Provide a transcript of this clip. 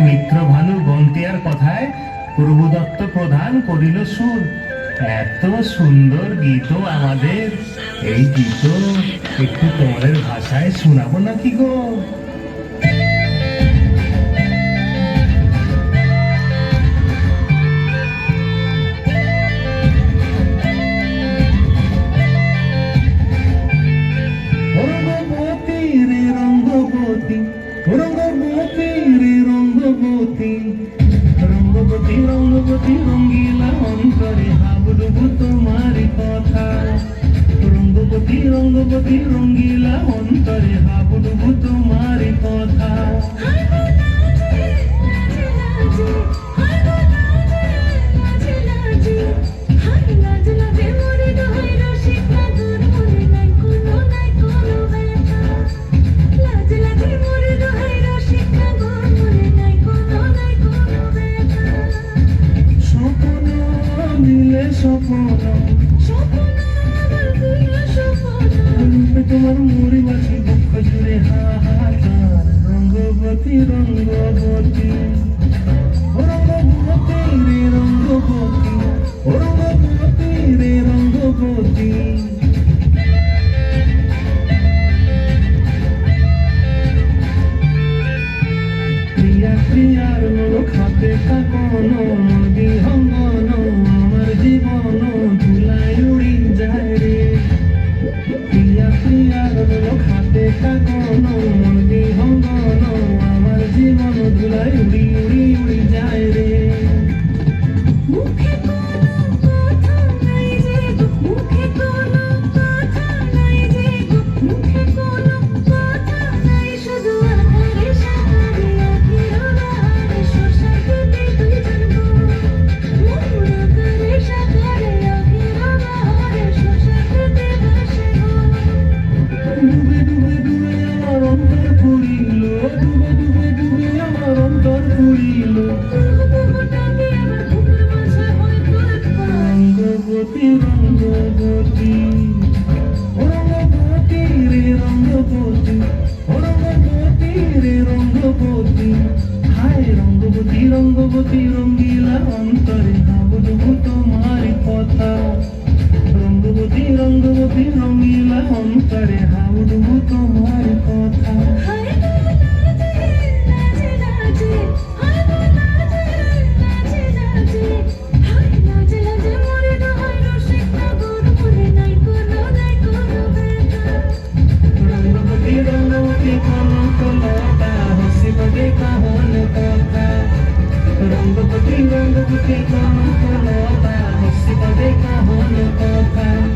মিত্র ভানু গন্তিয়ার কথায় প্রভুদত্ত প্রধান করিল সুর। এত সুন্দর গীত আমাদের, এই গীত একটু তোমাদের ভাষায় শোনাবো নাকি গো? রঙ্গবতী রে রঙ্গবতী, রঙ্গবতী রে রঙ্গবতী, রঙ্গবতী রঙ্গবতী রঙ্গিলা অন্তরে হাবুডুবু তোমার কথা। রঙ্গবতী রঙ্গবতী রঙ্গিলা অন্তরে হাবুডুবু তোমার কথা। তোমার মুড়ি মাছি দুঃখ জুড়ে হাহাকার। রঙ্গবতী রঙ্গবতী, রঙ্গবতী রে রঙ্গবতী, রঙ্গবতী রে রঙ্গবতী। প্রিয়া প্রিয়ার লোক হাতে কাকন বিহঙ্গন, আমার জীবন ধুলায় উড়ি যায় রে। প্রিয়া প্রিয়ার লোক হাতে কাকন বিহঙ্গন, আমার জীবন ধুলায় উড়ি উড়ি উড়ি যায় রে। রঙ্গবতী রঙ্গবতী, রঙ্গবতী রে রঙ্গবতী, রঙ্গবতী রে রঙ্গবতী। হায় রঙ্গবতী রঙ্গবতী রঙ্গিলা অন্তরে হাবুডুবু তোমার কথা। রঙ্গবতী রঙ্গবতী রঙ্গিলা অন্তরে হাবুডুবু তোমার কথা। রঙ্গবতী রঙ্গবতী কনকলতা হসিবে কাহন কথা। রঙ্গবতী রঙ্গবতী কনকলতা হসিবে কাহন কথা।